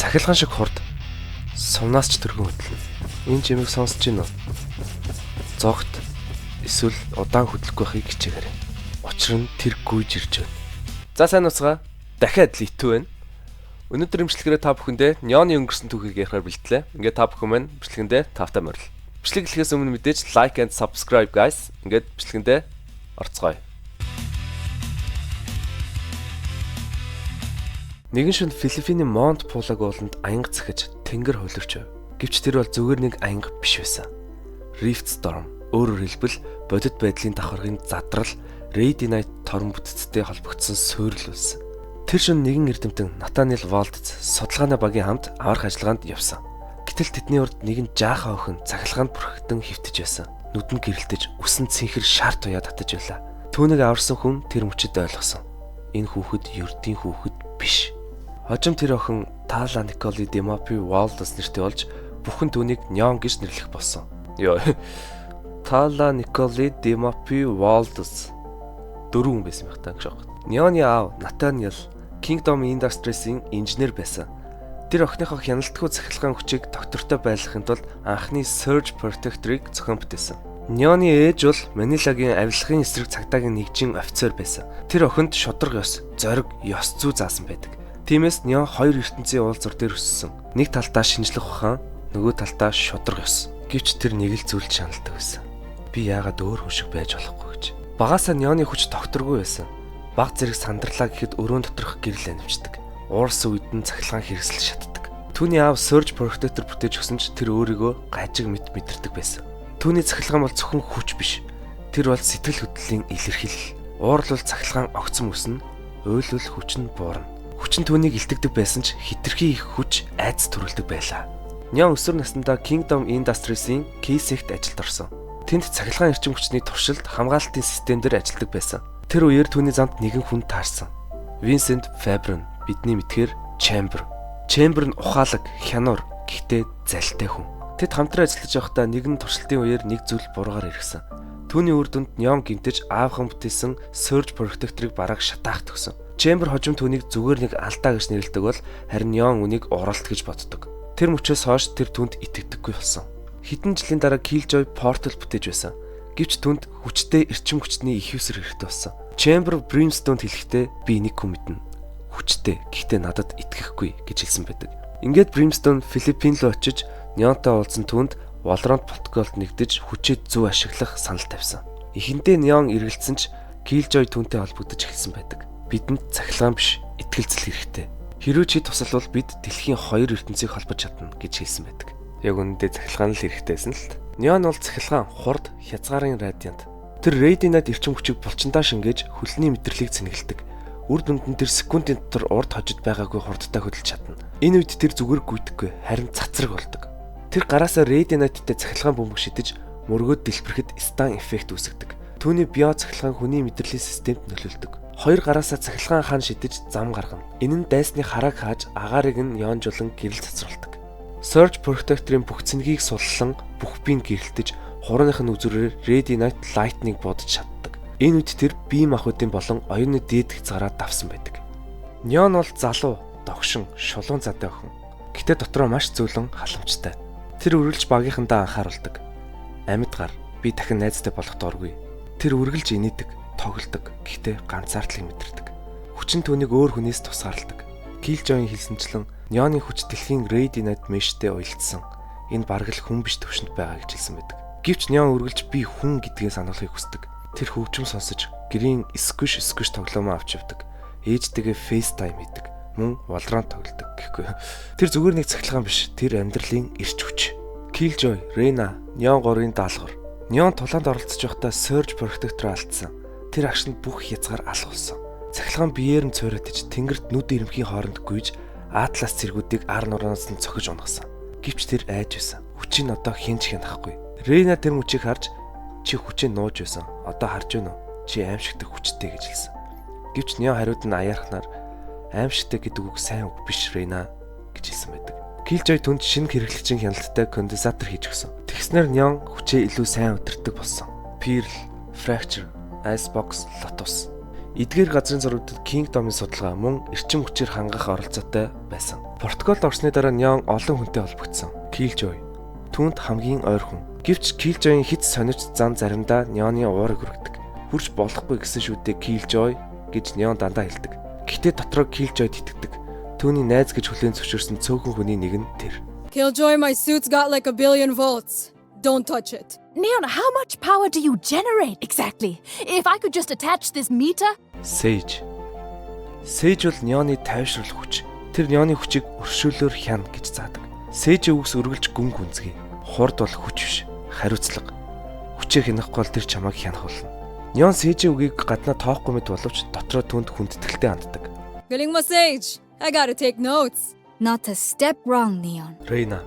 цахилгаан шиг хурд сумнаас ч төргөн хөдлөн. Энэ жимийг сонсож гин үү? Зогт эсвэл удаан хөдлөхгүй байхыг хичээгээрэй. Учир нь тэр гүйж ирж байна. За сайн уцгаа. Дахиад литүү байна. Өнөөдөр имчилгээрээ та бүхэндээ неоны өнгөрсөн түүхийг ярихаар бэлтлээ. Ингээд та бүхэн маань бичлэгэндээ тавтай морил. Бичлэг эхлэхээс өмнө мэдээж like and subscribe guys. Ингээд бичлэгэндээ орцгоё. Нэгэн шөнө Филиппиний Монт Пулагь ууланд аянга цахиж тэнгэр хөлөвч байв. Гэвч тэр бол зүгээр нэг аянга биш байсан. Rift Storm, өөрөөр хэлбэл бодит байдлын давхаргын задрал, Radiant торон бүтцтэй холбогдсон суурил байсан. Тэр шөнө нэгэн эрдэмтэн Натаниэл Валдц судалгааны багийн хамт аврах ажиллагаанд явсан. Гэтэл тэдний урд нэгэн жаахан охин цахилгаанд бүрхэгдэн хөвтөж байсан. Нүдэнд гэрэлтэж, үсэн цэнхэр шар туяа татаж байлаа. Түүнийг аварсан хүн тэр мөчөд ойлгосон. Энэ хүүхэд ердийн хүүхэд биш. Хожим тэр охин Тала Николи Демапи Валдс нэртэй болж бүхэн түүнийг Неон гэж нэрлэх болсон. Йоо. Тала Николи Демапи Валдс дөрвөн хүн байсан байх таа гэж байна. Неоны аав Натаниэл Kingdom Industries-ийн инженер байсан. Тэр охиныхоо хяналтгүй цахилгаан хүчийг доктортой байлгахын тулд анхны Surge Protector-ыг зохион бүтээсэн. Неоны ээж бол Манилагийн авилгын эсрэг цагдаагийн нэгжийн офицер байсан. Тэр охинд шударга ёс, зориг, ёс зүй заасан байдаг. Тиймээс Неон хоёр ертөнцийн уулзуур дээр өссөн. Нэг талдаа шинжлэх ухаан, нөгөө талдаа шударга ёс. Гэвч тэр нэг л зүйлд шаналдаг байсан. Би яагаад өөр хүн шиг байж болохгүй гэж. Багаасаа Неоны хүч докторгүй байсан. Баг зэрэг сандарлаа гэхэд өрөөнд доторх гэрэл анивчдаг. Уурсан үед нь цахилгаан хэрэгсэл шатдаг. Түүний аав Surge Protector бүтээж өгсөн ч тэр өөрийгөө гажиг мэдэрдэг байсан. Түүний цахилгаан бол зөвхөн хүч биш. Тэр бол сэтгэл хөдлөлийн илэрхийлэл. Уурлал цахилгаан огцом өснө, уйлвал хүч нь буурна. Хүч нь түүнийг илтгэдэг байсан ч хитрхи их хүч айдас төрүүлдэг байлаа. Неон өсвөр насндаа Kingdom Industries-ийн Кейсект ажилд орсон. Тэнд цахилгаан эрчим хүчний туршилт, хамгаалалтын системээр ажилладаг байсан. Тэр үеэр түүний замд нэгэн хүн таарсан. Винсент Фабрен, бидний мэдхээр Chamber. Chamber нь ухаалаг, хянуур, гэхдээ залтай хүн. Тэд хамтран ажиллаж байхдаа нэгэн туршилтын үеэр нэг зүйл буруугаар иргсэн. Түүний үр дүнд Неон гинтэж аавхан бүтээсэн Surge Protector-ыг бараг шатаах төгсөн. Chamber хожим түүнийг зүгээр нэг алдаа гэж нэрлэдэг бол харин Неон үнийг уралт гэж боддог. Тэр мөчөөс хойш тэр түүнд итгэдэггүй болсон. Хэдэн жилийн дараа Killjoy Portal бүтээж байсан. Гэвч түүнд хүчтэй эрчим хүчний их усэр хэрэгтэй болсон. Chamber Brimstone хэлэхдээ би нэг хүн мэднэ. Хүчтэй, гэхдээ надад итгэхгүй гэж хэлсэн байдаг. Ингээд Brimstone Филиппин руу очиж Неонтой уулзсан түүнд Valorant протоколд нэгдэж хүчээ зөв ашиглах санал тавьсан. Эхэндээ Неон эргэлзсэн ч Killjoy түүнтэй холбогдож эхэлсэн байдаг. Бидэнд цахилгаан биш, итгэлцэл хэрэгтэй. Хэрвээ чи тусалвал бид дэлхийн хоёр ертөнцийг холбож чадна гэж хэлсэн байдаг. Яг үнэндээ цахилгаан л хэрэгтэйсэн л т. Неон бол цахилгаан, хурд, хязгаарын радиант. Тэр Radiant эрчим хүчийг булчиндаа шингээж хөлний мэдрэлийг цэнгэлдэг. Үр дүнд нь тэр секундын дотор урд хожид байгаагүй хурдтай хөдөлж чадна. Энэ үед тэр зүгээр гүйдэггүй, харин цацраг болдог. Тэр гараасаа Radiant-тэй цахилгаан бөмбөг шидэж мөргөөд дэлбэрэхэд стан эффект үүсгэдэг. Түүний био цахилгаан хүний мэдрэлийн системд нөлөөлдөг. Хоёр гараасаа цахилгаан хан шидэж зам гаргана. Энэ нь дайсны харааг хааж агаарыг нь яонжуулан гэрэл цацруулдаг. Surge Protector-ийн бүх цэнгийг суллан бүх биенд гэрэлтэж хурууных нь үзүүрээр Radiant Lightning бодож чаддаг. Энэ үед тэр бие махбодын болон оюуны дээд хязгаараа давсан байдаг. Неон бол залуу, догшин, шулуун задтай охин. Гэтэ дотроо маш зөөлөн халамжтай. Тэр үргэлж багийнхандаа анхааруулдаг. Амьд гар, би дахин найзтай болох дургүй. Тэр үргэлж инээдэг, тоглодог. Гэхдээ ганцаардлыг мэдэрдэг. Хүчин түүнийг өөр хүнээс тусгаарладаг. Killjoy-ийн хэлсэнчлэн Неоны хүч дэлхийн Radiant Mesh-тэй уялдсан. Энэ бараг л хүн биш төвшөнд байгаа гэж хэлсэн байдаг. Гэвч Неон үргэлж би хүн гэдгээ сануулахыг хүсдэг. Тэр хөгжим сонсож гэрийн squish тоглоомоо авч явдаг. Ээжтэйгээ FaceTime хийдэг. Мөн Valorant тоглодог гэхгүй. Тэр зүгээр нэг цахилгаан биш. Тэр амьдралын эрч хүч. Killjoy, Reyna, Neon 3-ын даалгавар. Неон тулаанд оролцож байхдаа Surge Protector алдсан. Тэр агшинд бүх хязгаар алга болсон. Цахилгаан биеэр нь цойротож тэнгэрт нүд ирэмхийн хооронд гүйж Атлас цэргүүдийг ар нураас нь цохиж унгасан. Гэвч тэр айж байсан. Хүчийг одоо хинч хянахгүй. Рейна тэр мөчийг харж чи хүчээ нууж байсан. Одоо харж байна уу? Чи аимшигтай хүчтэй гэж хэлсэн. Гэвч Неон хариуд нь аяархнаар аимшигтай гэдэг үг сайн үг биш Рейна гэж хэлсэн байдаг. Killjoy түнд шинэ хэрэглэгчийн хяналттай конденсатор хийж өгсөн. Тэгснээр Neon хүчээ илүү сайн удирддаг болсон. Pearl, Fracture, Icebox, Lotus Эдгээр газрын зурагтад Kingdom-ын судалгаа мөн эрчим хүчээр хангах оролцоотой байсан. Протокол орсны дараа Нён олон хүнтэй холбогдсон. Killjoy түүнд хамгийн ойр хүн. Гэвч Killjoy-ын хит сонирч зан заримдаа Нёны уурыг хүргэдэг. Хүрч болохгүй гэсэн шүдээ Killjoy гэж Нён дандаа хэлдэг. Гэхдээ дотроо Killjoyд итгэдэг. Түүний найз гэж хүлээн зөвшөөрсөн цөөхөн хүний нэг нь тэр. Killjoy, my suit's got like 1,000,000,000 volts. Don't touch it. Neon, how much power do you generate exactly? If I could just attach this meter? Sage. Sage бол Нёны тайвшруулах хүч. Тэр Нёны хүчийг өршөөлөөр хяна гэж заадаг. Sage-ийн үгс үргэлж гүн гүнзгий. Хурд бол хүч биш, хариуцлага. Хүчээр хянахгүй бол тэр чамайг хянах болно. Нён Sage-ийн үгийг гаднаа тоохгүй мэт боловч дотроо түнд хүндэтгэлтэй ханддаг. Galing mo, Sage. I gotta take notes. Not a step wrong, Neon. Reyna.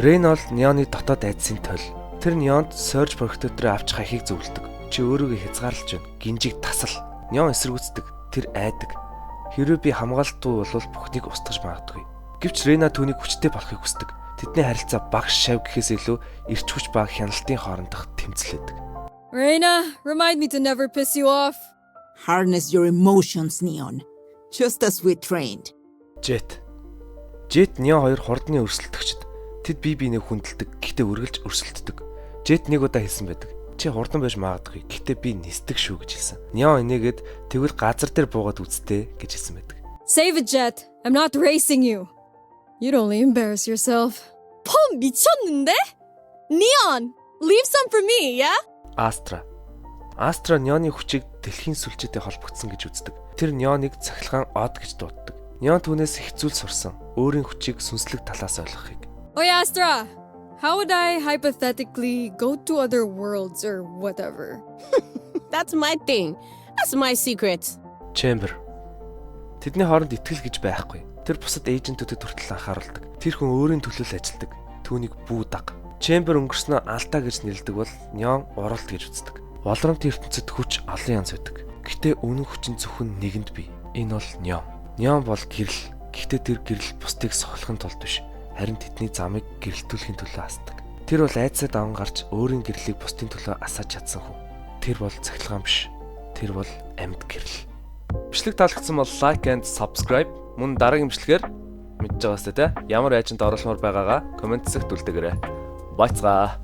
Reyna бол Нёны дотоод айдсын тойл. Тэр Нёнд Surge прожектороо авч хахийг зөвлөдөг. Чи өөрийгөө хязгаарлаж байна. Гинжиг тасал. Нён эсэргүүцдэг. Тэр айдаг. Хэрэв би хамгаалтгүй бол бүхнийг устгаж магадгүй. Гэвч Reyna түүнийг хүчтэй болохыг хүсдэг. Тэдний харилцаа багш шав гэхээс илүү эрч хүч баг хяналтын хоорондох тэмцэлэдэг. Reyna, remind me to never piss you off. Harness your emotions, Neon. Just as we trained. Jet. Jet Neo хоёр хурдны өрсөлдөгчд. Тэд бие биенээ хүндэлдэг, гэхдээ үргэлж өрсөлддөг. Jet нэг удаа хэлсэн байдаг. Чи хурдан байж магадгүй, гэхдээ би нисдэг шүү гэж хэлсэн. Neo энийгэд тэгвэл газар дээр буугаад үзтээ гэж хэлсэн байдаг. Save it, Jet. I'm not racing you. You'd only embarrass yourself. 폼 미쳤는데? Neon, leave some for me, yeah? Astra. Astra Neon-ы хүчийг дэлхийн сүлжээтэй холбогдсон гэж үздэг. Тэр Neon-ыг цахилгаан од гэж дууддаг. Neon түүнээс их зүйл сурсан. Өөрийн хүчийг сүнслэг талаас ойлгохыг. Oy, Astra. How would I hypothetically go to other worlds or whatever? That's my thing. That's my secret. Chamber. Тэдний хооронд итгэл гэж байхгүй. Тэр бусад эйжентүүдэд хүртэл анхааруулдаг. Тэр хүн өөрийн төлөө л ажилдаг. Түүнийг бүү даг. Chamber өнгөрснөө алдаа гэж нэрлэдэг бол Neon уралт гэж үздэг. Волромт ертөнцид хүч олон янз байдаг. Гэхдээ үнэн хүчин зөвхөн нэгэнд бий. Энэ бол Neon. Neon бол гэрэл. Гэхдээ тэр гэрэл бусдыг сохлохын тулд биш. Харин тэдний замыг гэрэлтүүлэхийн төлөө асдаг. Тэр бол айдсаа даван гарч өөрийн гэрлийг бусдын төлөө асааж чадсан хүн. Тэр бол цахилгаан биш. Тэр бол амьд гэрэл. Бичлэг таалагдсан бол like and subscribe. Мөн дараагийн бичлэгээр мэдж байгаастай те ямар айжент оруулмаар байгаагаа комент хэсэгт үлдээгээрэй. Баяцгаа.